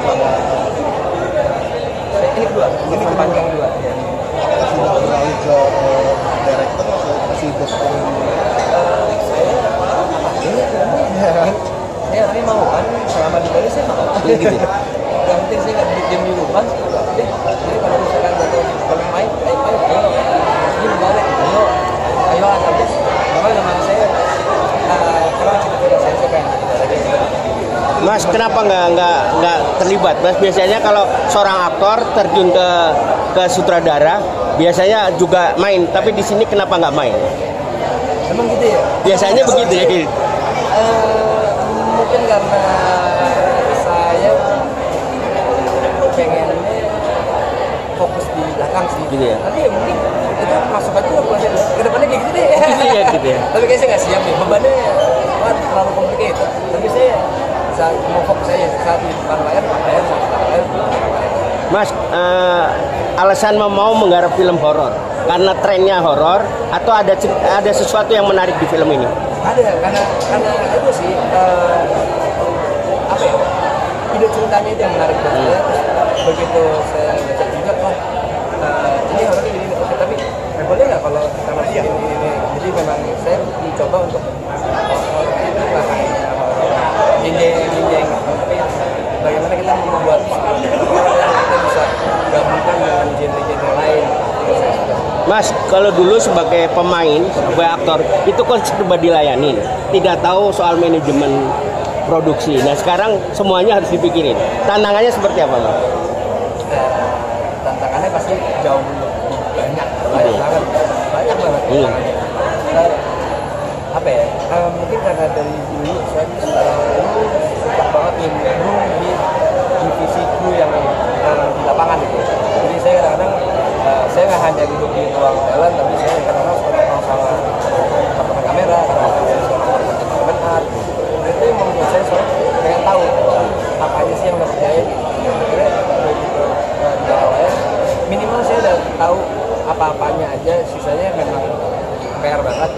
sama ini kedua, ini panjang kedua. Ya. sudah beralih ke director atau masih ikut Saya orangnya mau kan, selama di Bali saya mau. gitu. Yang penting saya nggak diam di rumah. Jadi kalau misalkan kalau main, ayo, ini balik, ayo aja. Kalau nama saya, kalau cerita saya pengen. Mas, kenapa nggak terlibat? Mas, biasanya kalau seorang aktor terjun ke sutradara, biasanya juga main. Tapi di sini kenapa nggak main? Emang gitu ya? Biasanya begitu ya. Mungkin karena saya pengennya fokus di belakang sih. Gitu ya? Tapi ya mungkin itu masuk aja buat kedepannya kayak gitu deh. Iya gitu ya. Tapi kayaknya saya nggak siap nih, bebannya terlalu complicated. Tapi saya mau fokus aja saat di depan layar, Mas, alasan mau menggarap film horor karena trennya horor atau ada sesuatu yang menarik di film ini? Ada, karena itu sih apa ya, ide ceritanya itu yang menarik buat saya. Terus begitu saya baca juga, ini horor ini oke, tapi boleh nggak kalau kita masih ini. Jadi memang saya mencoba untuk jinjeng, tapi bagaimana kita membuat kita bisa gabungkan dengan genre-genre lain. Mas, kalau dulu sebagai pemain, sebagai aktor, itu kan serba dilayanin. Tidak tahu soal manajemen produksi. Nah, sekarang semuanya harus dipikirin. Tantangannya seperti apa, Mas? Tantangannya pasti jauh banyak banget. Apa ya? Mungkin karena dari dulu saya suka banget nimbrung di divisi kru yang di lapangan gitu. Jadi saya kadang-kadang saya nggak hanya duduk di ruang talent, tapi saya kadang-kadang suka ngobrol sama teman kamera, teman art. Itu yang membuat saya soalnya pengen tahu apa aja sih yang udah kerjain. Akhirnya begitu di awalnya minimal saya udah tahu apa-apanya aja, sisanya memang PR banget.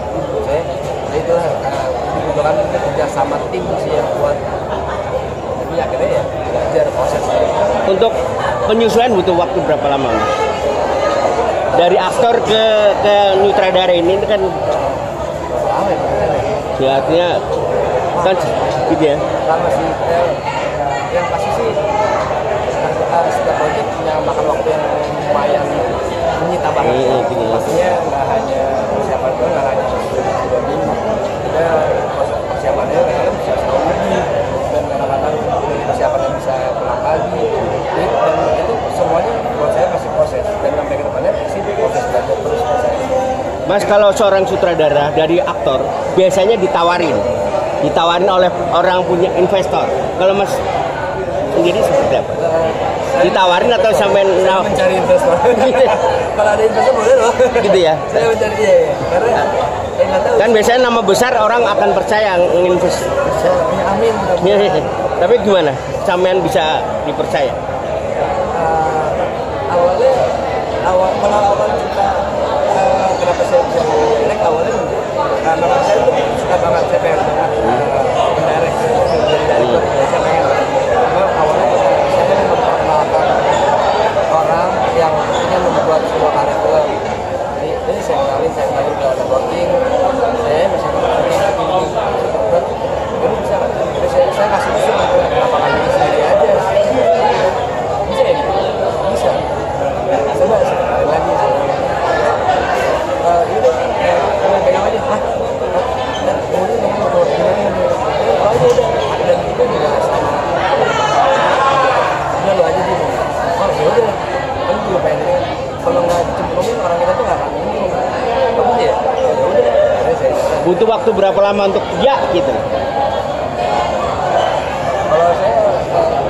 Saya itulah kebetulan kerja sama tim sih yang buat. Tapi akhirnya ya belajar proses. Untuk Penyesuaian butuh waktu berapa lama, Mas? Dari aktor ke sutradara ini kan ya, artinya kan gitu ya. Lama sih, yang pasti sih setiap project punya makan waktu yang lumayan menyita banget. Maksudnya nggak hanya persiapan itu, nggak hanya 2 minggu, kita persiapannya kadang bisa setahun lebih, dan kadang-kadang persiapannya bisa pulang pagi. Dan itu semuanya buat saya masih proses, dan sampai ke depannya sih proses belajar terus. Mas, kalau seorang sutradara dari aktor biasanya ditawarin oleh orang punya investor. Kalau Mas sendiri seperti apa? Ditawarin atau sampai mencari investor? Kalau ada investor boleh loh. Gitu ya? Saya mencari dia ya. Karena nggak tahu. Kan biasanya nama besar orang akan percaya nginvest. Ya, amin. Tapi gimana? Sampean bisa dipercaya? Awal kita kenapa saya bisa mendirect awalnya karena saya tuh suka banget, saya pengen banget mendirect, jadi director. Saya pengen awalnya saya pengen memperkenalkan orang yang ingin membuat sebuah karya film. Jadi saya kenalin ke networking, saya bisa ini bisa kan? Saya kasih usul kenapa kali ini sendiri aja, bisa ya gitu, bisa. Coba sekali lagi ini pegang aja, dan kemudian nomor gimana aja dan kita juga sama udah lo aja dia ya udah kan juga pengen kalau nggak cemplungin orang kita tuh nggak akan kamu ya udah saya butuh waktu berapa lama untuk ya gitu? Kalau saya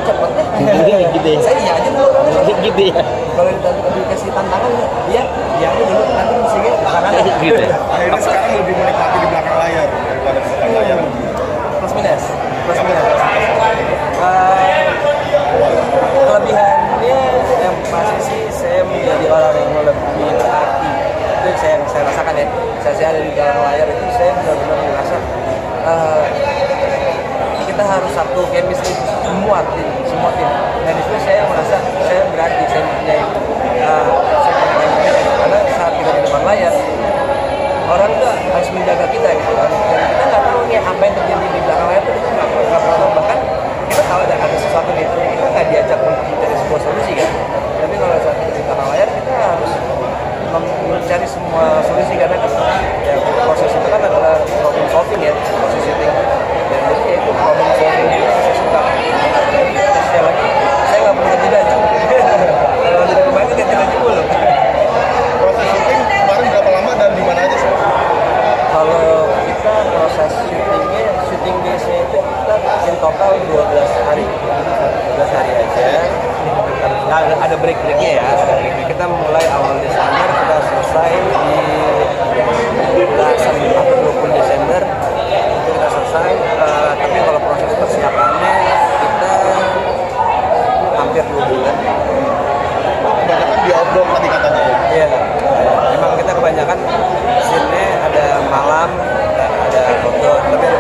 cepet deh gitu ya? Saya iya aja dulu gitu ya? Kalau dikasih tantangan dia aja dulu, nanti musiknya karena gitu ya? akhirnya sekarang lebih menikmati di belakang layar daripada di depan layar. Plus minus kelebihannya yang pasti sih saya menjadi orang yang lebih berarti. Itu yang saya rasakan ya, saya ada di dalam layar itu saya benar-benar merasa kita harus satu chemistry semua tim total 12 hari. 12 hari aja. Nah, ada break-breaknya ya. Ada break. Kita mulai awal Desember, kita selesai di belasan atau 20 Desember itu kita selesai. Tapi kalau proses persiapannya kita hampir 2 bulan. Kebanyakan di outdoor tadi katanya ya. Iya, memang kita kebanyakan scene-nya ada malam, ada outdoor, tapi ada